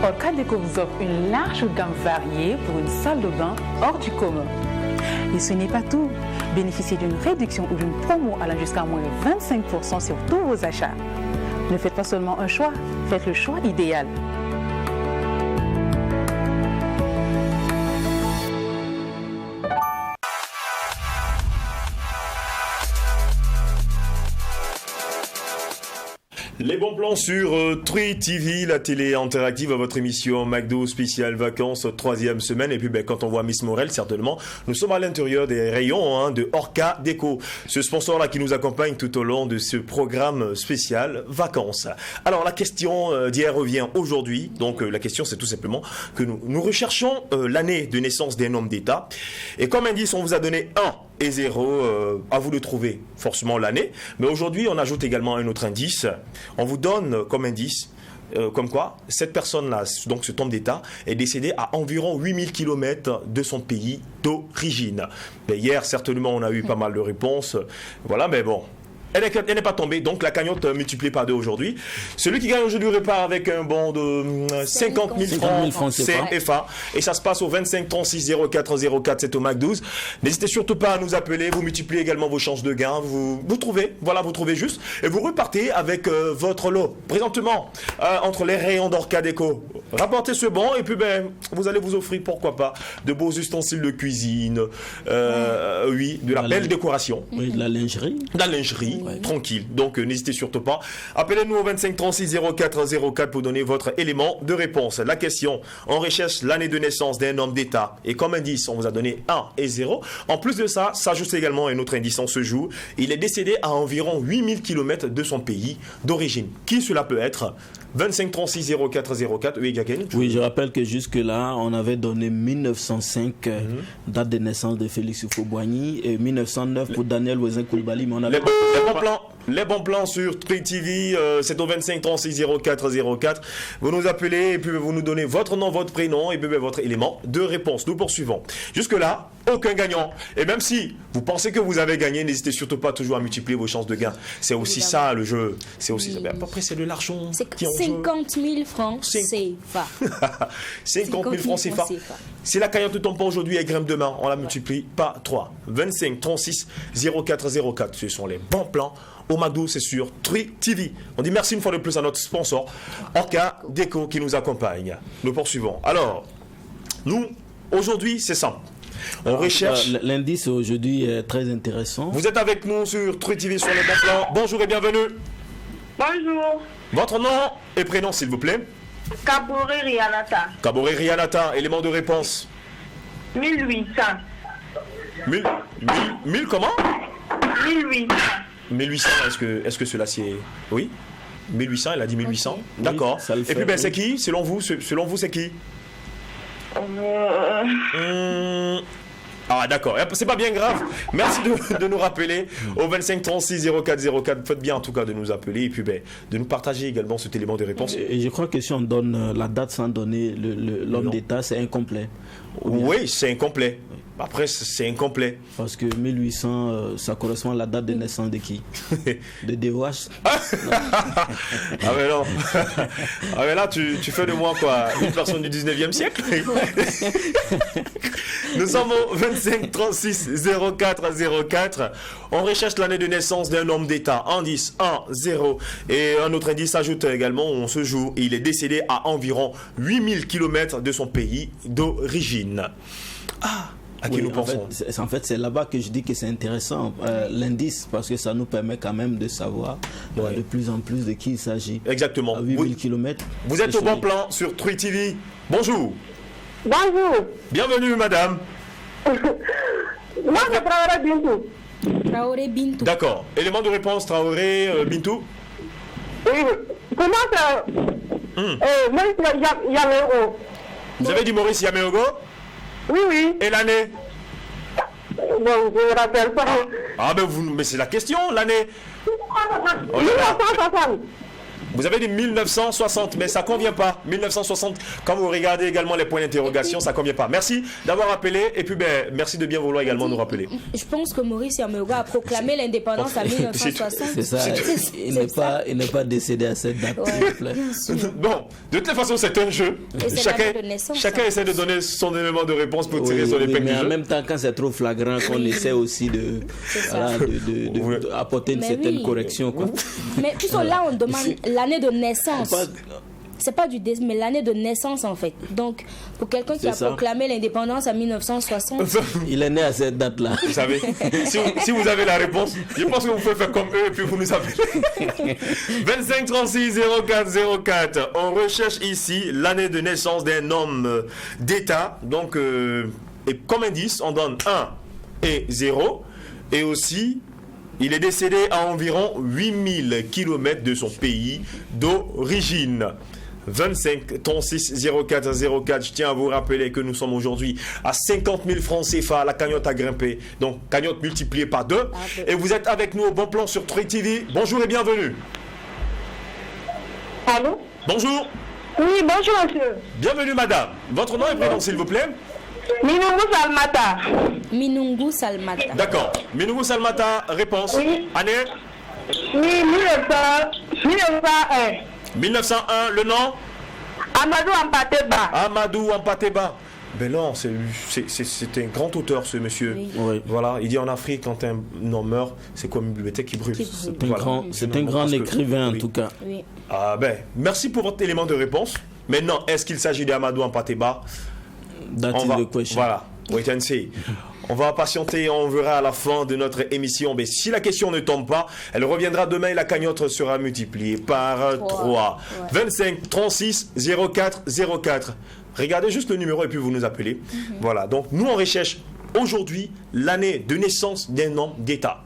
Orca Déco vous offre une large gamme variée pour une salle de bain hors du commun. Et ce n'est pas tout. Bénéficiez d'une réduction ou d'une promo allant jusqu'à moins de 25% sur tous vos achats. Ne faites pas seulement un choix, faites le choix idéal. Les bons plans sur True TV, la télé interactive, à votre émission McDo spéciale vacances, 3e semaine. Et puis quand on voit Miss Morel, certainement, nous sommes à l'intérieur des rayons de Orca Déco, ce sponsor-là qui nous accompagne tout au long de ce programme spécial vacances. Alors la question d'hier revient aujourd'hui. Donc la question, c'est tout simplement que nous recherchons l'année de naissance d'un homme d'État. Et comme indice, on vous a donné 1 et 0, à vous de trouver forcément l'année. Mais aujourd'hui, on ajoute également un autre indice. On vous donne comme indice, comme quoi cette personne-là, donc cet homme d'État, est décédé à environ 8000 km de son pays d'origine. Mais hier, certainement, on a eu pas mal de réponses. Voilà, mais bon. Elle n'est pas tombée, donc la cagnotte multipliée par 2 aujourd'hui. Celui qui gagne aujourd'hui repart avec un bon de 50 000 francs CFA. Et ça se passe au 25 36 04 04, c'est au Mac 12. N'hésitez surtout pas à nous appeler, vous multipliez également vos chances de gain. Vous trouvez, voilà, vous trouvez juste. Et vous repartez avec votre lot. Présentement, entre les rayons d'Orca Déco, rapportez ce bon et puis vous allez vous offrir, pourquoi pas, de beaux ustensiles de cuisine, oui, de la belle décoration. Oui, de la lingerie. De la lingerie. Ouais. Tranquille, donc n'hésitez surtout pas. Appelez-nous au 25 36 04 04 pour donner votre élément de réponse. La question, on recherche l'année de naissance d'un homme d'État. Et comme indice, on vous a donné 1 et 0. En plus de ça, s'ajoute également un autre indice en ce jour. Il est décédé à environ 8000 km de son pays d'origine. Qui cela peut être? 25 36 04 04. Oui, Gaken. Oui, je rappelle que jusque-là, on avait donné 1905, date de naissance de Félix Houphouët-Boigny, et 1909 pour Daniel Wezin Coulibaly. Mais on avait les bons plans sur True TV, c'est au 25 36 04 04. Vous nous appelez et puis vous nous donnez votre nom, votre prénom et puis votre élément de réponse. Nous poursuivons. Jusque-là, aucun gagnant. Et même si vous pensez que vous avez gagné, n'hésitez surtout pas toujours à multiplier vos chances de gain. C'est aussi ça le jeu. C'est aussi ça. À peu près, c'est de l'argent. C'est 50 000 francs CFA. 50 000 francs CFA. Si la cagnotte ne tombe pas aujourd'hui, elle grimpe demain. On la multiplie par 3. 25 36 04 04. Ce sont les bons plans. Au McDo, c'est sur True TV. On dit merci une fois de plus à notre sponsor, Orca Déco, qui nous accompagne. Nous poursuivons. Alors, nous, aujourd'hui, c'est simple. On recherche. L'indice aujourd'hui est très intéressant. Vous êtes avec nous sur True TV sur les bons plans. Bonjour et bienvenue. Bonjour. Votre nom et prénom, s'il vous plaît. Kaboré Rianata. Kaboré Rianata, élément de réponse. 1800. 1000 comment? 1800. 1800, est-ce que cela c'est... Oui 1800, elle a dit 1800. Okay. D'accord. Oui, et puis c'est qui? Selon vous, c'est qui? Ah d'accord, c'est pas bien grave. Merci de nous rappeler au 25 36 04 04. Faites bien en tout cas de nous appeler et puis de nous partager également cet élément de réponse. Et je crois que si on donne la date sans donner l'homme d'État, c'est incomplet. Oui, c'est incomplet. Après, c'est incomplet. Parce que 1800, ça correspond à la date de naissance de qui? De DOH. Ah mais non. Ah mais là, tu fais de moi quoi? Une personne du 19e siècle. Nous sommes au 25 36 04 04. On recherche l'année de naissance d'un homme d'État. Indice 1, 0. Et un autre indice ajoute également, on se joue. Il est décédé à environ 8000 km de son pays d'origine. Ah, à qui nous pensons? En fait, c'est là-bas que je dis que c'est intéressant, l'indice, parce que ça nous permet quand même de savoir de plus en plus de qui il s'agit. Exactement. À 8000 km. Vous êtes au bon plan sur Trui TV. Bonjour. Bonjour. Bienvenue, madame. Moi, c'est Traoré Bintou. Traoré Bintou. D'accord. Élément de réponse, Traoré Bintou. Oui. Comment ça Moi, Yaméo. Vous avez dit Maurice Yaméogo? Oui, oui. Et l'année? Bon, je ne me rappelle pas. Ah ben mais c'est la question, l'année. 1960. Vous avez dit 1960, mais ça convient pas. 1960, quand vous regardez également les points d'interrogation, ça convient pas. Merci d'avoir appelé et puis merci de bien vouloir également nous rappeler. Je pense que Maurice Yaméogo a proclamé l'indépendance en 1960. C'est ça. Il n'est pas décédé à cette date. Ouais, bien sûr. Bon, de toute façon, c'est un jeu. Chacun essaie de donner son élément de réponse pour tirer son épingle du jeu. Mais en même temps, quand c'est trop flagrant, qu'on essaie aussi de apporter une certaine correction. Quoi. Mais plutôt là, on demande l'année de naissance. C'est pas du décès, mais l'année de naissance en fait. Donc, pour quelqu'un qui a proclamé l'indépendance en 1960, il est né à cette date-là. Vous savez, si vous avez la réponse, je pense que vous pouvez faire comme eux et puis vous nous appelez. 25 36 04 04. On recherche ici l'année de naissance d'un homme d'État. Donc, et comme indice, on donne 1 et 0. Et aussi, il est décédé à environ 8000 km de son pays d'origine. 25 36 04 04. Je tiens à vous rappeler que nous sommes aujourd'hui à 50 000 francs CFA. La cagnotte a grimpé. Donc, cagnotte multipliée par 2. Et vous êtes avec nous au bon plan sur Trui TV. Bonjour et bienvenue. Allô? Bonjour. Oui, bonjour monsieur. Bienvenue madame. Votre nom et prénom s'il vous plaît? Minungu Salmata. Minungu Salmata. D'accord. Minungu Salmata, réponse. Oui. Année? Oui, 1901. 1901, le nom? Amadou Ampateba. Amadou Ampateba. Ben non, c'est un grand auteur ce monsieur. Oui. Voilà, il dit en Afrique quand un homme meurt, c'est comme une bibliothèque qui brûle. C'est un grand écrivain en tout cas. Oui. Ah ben, merci pour votre élément de réponse. Maintenant, est-ce qu'il s'agit d'Amadou Ampateba? Voilà, wait and see. On va patienter, on verra à la fin de notre émission. Mais si la question ne tombe pas, elle reviendra demain et la cagnotte sera multipliée par 3. Ouais. 25 36 04 04. Regardez juste le numéro et puis vous nous appelez. Voilà, donc nous on recherche aujourd'hui l'année de naissance d'un homme d'État.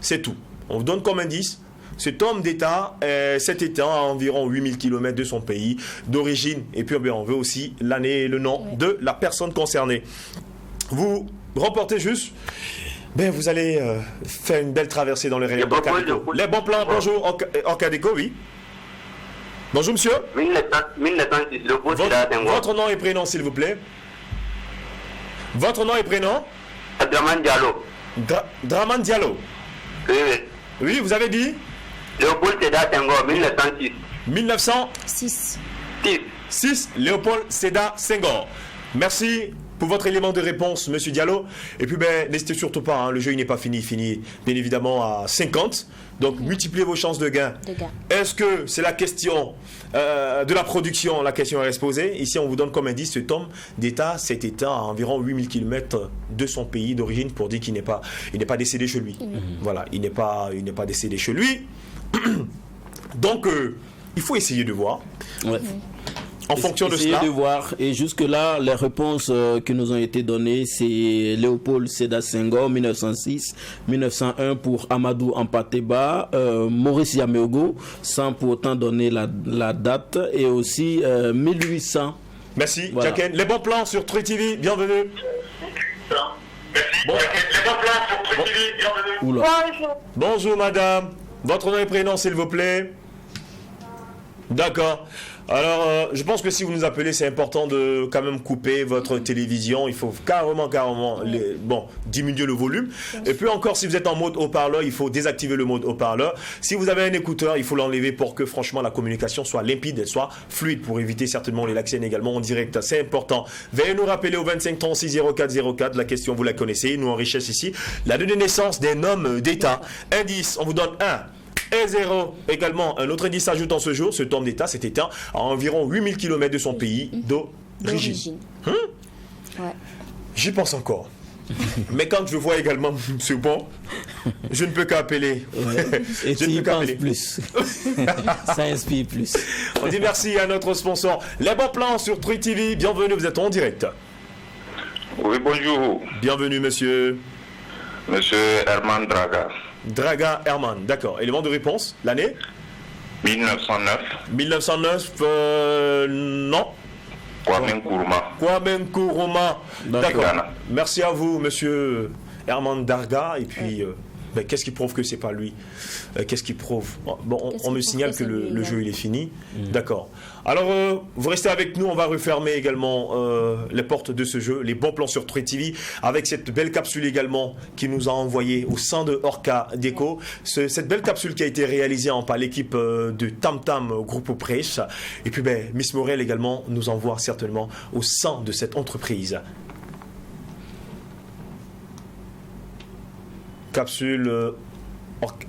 C'est tout. On vous donne comme indice. Cet homme d'État, cet État à environ 8000 km de son pays d'origine. Et puis on veut aussi l'année et le nom de la personne concernée. Vous remportez juste, vous allez faire une belle traversée dans les rayons d'Orcadeco. Les bons plans, bonjour Orcadeco, oui. Bonjour monsieur. Votre nom et prénom s'il vous plaît. Votre nom et prénom? Draman Diallo. Draman Diallo. Oui. Oui, vous avez dit? Léopold Sédar Senghor, 1906. 1906. 6. Léopold Sédar Senghor. Merci pour votre élément de réponse, monsieur Diallo. Et puis, n'hésitez surtout pas, le jeu il n'est pas fini. Il finit bien évidemment à 50. Donc, multipliez vos chances de gain. Est-ce que c'est la question de la production, la question à se poser? Ici, on vous donne comme indice cet homme d'État, cet État à environ 8000 km de son pays d'origine pour dire qu'il n'est pas décédé chez lui. Voilà, il n'est pas décédé chez lui. Donc, il faut essayer de voir. Ouais. En fonction de cela. De voir. Et jusque-là, les réponses qui nous ont été données, c'est Léopold Sédar Senghor, 1906, 1901 pour Amadou Ampateba, Maurice Yaméogo, sans pour autant donner la date, et aussi 1800. Merci, voilà. Jacqueline. Les bons plans sur Trui TV, bienvenue. Bon. Les bons plans sur Trui TV, bienvenue. Bonjour madame. Votre nom et prénom, s'il vous plaît. D'accord. Alors, je pense que si vous nous appelez, c'est important de quand même couper votre télévision. Il faut carrément diminuer le volume. Et puis encore, si vous êtes en mode haut-parleur, il faut désactiver le mode haut-parleur. Si vous avez un écouteur, il faut l'enlever pour que franchement la communication soit limpide, elle soit fluide, pour éviter certainement les laxènes également en direct. C'est important. Veuillez nous rappeler au 25 36 04 04. La question, vous la connaissez. Nous en richesse ici. La date de naissance d'un homme d'État. Indice, on vous donne 1. Et 0. Également, un autre indice s'ajoute en ce jour. Cet homme d'État s'est éteint à environ 8000 km de son pays d'origine. Ouais. J'y pense encore. Mais quand je vois également ce bon, je ne peux qu'appeler. Ouais. Et tu y penses plus. Ça inspire plus. On dit merci à notre sponsor. Les bons plans sur Truy TV. Bienvenue, vous êtes en direct. Oui, bonjour. Bienvenue, monsieur. Monsieur Herman Draga. Draga Herman, d'accord. Élément de réponse, l'année 1909. 1909, non. Kwame Nkrumah. Kwame Nkrumah, d'accord. Ghana. Merci à vous, monsieur Herman Draga. Et puis, qu'est-ce qui prouve que c'est pas lui? Qu'est-ce qui prouve? Bon, on me signale que le jeu il est fini. D'accord. Alors, vous restez avec nous. On va refermer également les portes de ce jeu, les bons plans sur Truy TV, avec cette belle capsule également qui nous a envoyé au sein de Orca Déco. Cette belle capsule qui a été réalisée par l'équipe de Tam Tam Groupe Presse. Et puis, Miss Morel également nous envoie certainement au sein de cette entreprise. Capsule Orca.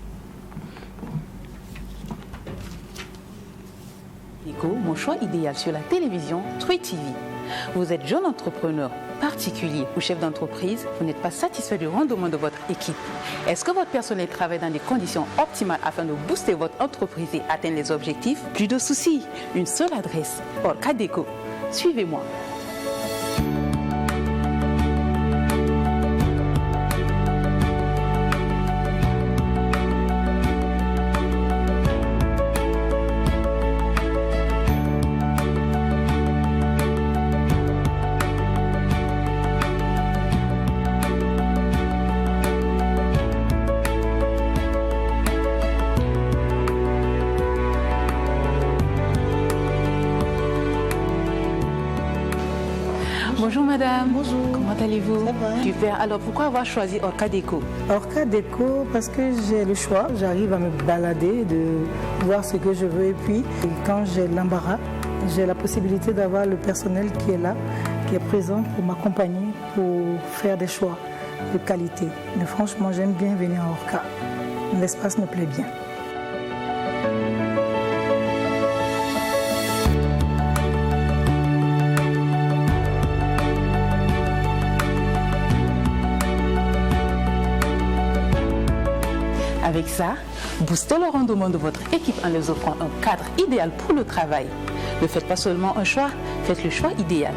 Mon choix idéal sur la télévision Truy TV. Vous êtes jeune entrepreneur, particulier ou chef d'entreprise, vous n'êtes pas satisfait du rendement de votre équipe. Est-ce que votre personnel travaille dans des conditions optimales afin de booster votre entreprise et atteindre les objectifs? Plus de soucis, une seule adresse, Orca Déco. Suivez-moi. Bonjour madame. Bonjour. Comment allez-vous? Ça va. Super. Alors pourquoi avoir choisi Orca Déco? Orca Déco parce que j'ai le choix, j'arrive à me balader, de voir ce que je veux et puis quand j'ai l'embarras, j'ai la possibilité d'avoir le personnel qui est là, qui est présent pour m'accompagner, pour faire des choix de qualité. Mais franchement, j'aime bien venir à Orca. L'espace me plaît bien. Avec ça, boostez le rendement de votre équipe en leur offrant un cadre idéal pour le travail. Ne faites pas seulement un choix, faites le choix idéal.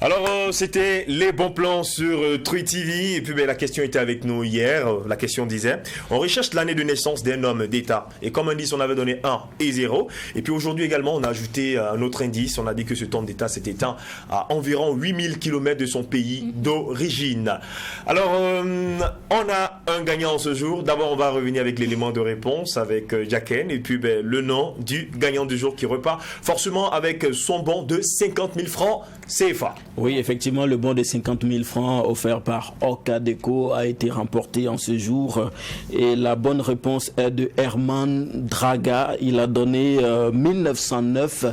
Alors, c'était les bons plans sur Truy TV. Et puis, la question était avec nous hier. La question disait, on recherche l'année de naissance d'un homme d'État. Et comme indice, on avait donné 1 et 0. Et puis, aujourd'hui également, on a ajouté un autre indice. On a dit que cet homme d'État s'est éteint à environ 8000 km de son pays d'origine. Alors, on a un gagnant ce jour. D'abord, on va revenir avec l'élément de réponse avec Jacken. Et puis, le nom du gagnant du jour qui repart forcément avec son bon de 50 000 francs CFA. Oui, effectivement, le bon de 50 000 francs offert par Orca Déco a été remporté en ce jour. Et la bonne réponse est de Herman Draga. Il a donné 1909,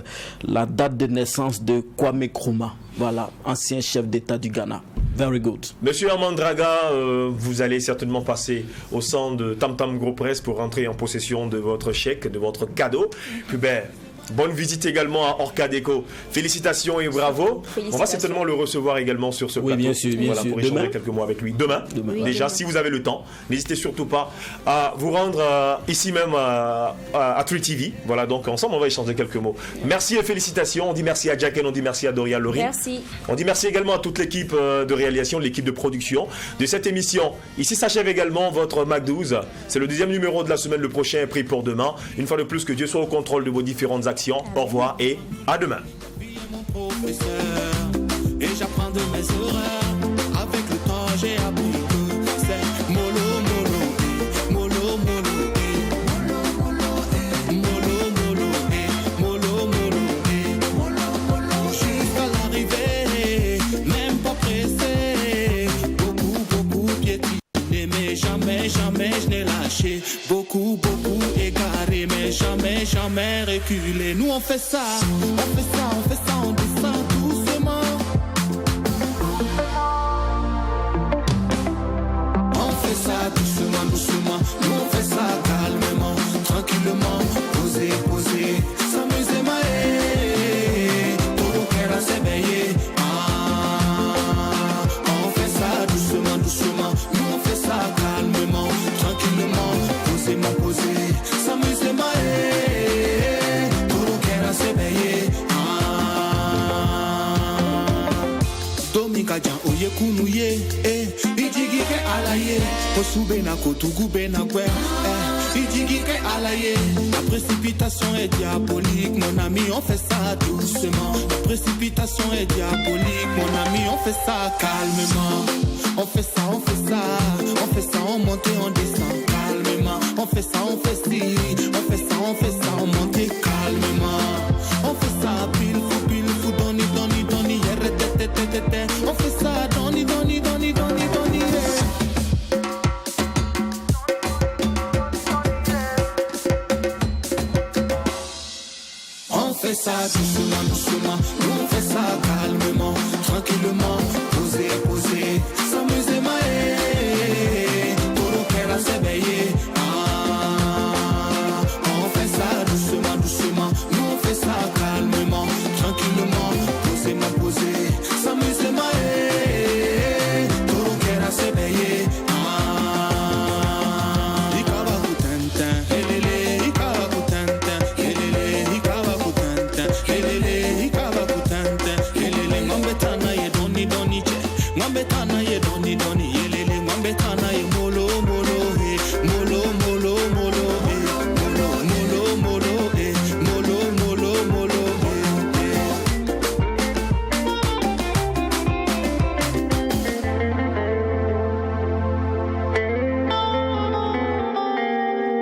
la date de naissance de Kwame Nkrumah. Voilà, ancien chef d'État du Ghana. Very good. Monsieur Herman Draga, vous allez certainement passer au sein de Tam Tam Group Press pour rentrer en possession de votre chèque, de votre cadeau. Puis bonne visite également à Orca Déco. Félicitations et bravo. On va certainement le recevoir également sur ce plateau. Bien sûr. Pour échanger quelques mots avec lui. Demain. Déjà, si vous avez le temps, n'hésitez surtout pas à vous rendre ici même à Truy TV. Voilà, donc ensemble, on va échanger quelques mots. Merci et félicitations. On dit merci à Jacken, on dit merci à Doria Laurie. Merci. On dit merci également à toute l'équipe de réalisation, l'équipe de production de cette émission. Ici s'achève également votre Mac 12. C'est le 2e numéro de la semaine. Le prochain est pris pour demain. Une fois de plus, que Dieu soit au contrôle de vos différentes actions. Au revoir et à demain. Et j'apprends de mes erreurs. Avec le temps, j'ai appris que c'est mollo, mollo. reculer. Nous on fait ça, on descend doucement. On fait ça doucement, doucement. Nous on fait ça calmement, tranquillement. Poser, poser, s'amuser, maé. Todo quer s'éveiller. On fait ça doucement, doucement. Nous on fait ça calmement, tranquillement. Poser, poser, s'amuser, maé. Todo quer s'éveiller. Dominga jan oye kunuye, ijigi ke alaye. Osube na kotugu be na kwe, ijigi ke alaye. La précipitation est diabolique, mon ami, on fait ça doucement. La précipitation est diabolique, mon ami, on fait ça calmement. On fait ça, on fait ça, on fait ça, on monte, on descend calmement. On fait ça, on fait ci, on fait ça, on fait ça, on monte calmement. On fait ça, pile fou, doni, doni, doni, yere, tete, tete, tete. On fait ça, doni, doni, doni, doni, doni, On fait ça doucement, doucement. Nous on fait ça calmement, tranquillement. Poser, poser, s'amuser, maé. Todo quer s'éveiller. On fait ça doucement, doucement. Nous on fait ça calmement, tranquillement. Poser, poser, s'amuser, maé. Todo quer s'éveiller. Betana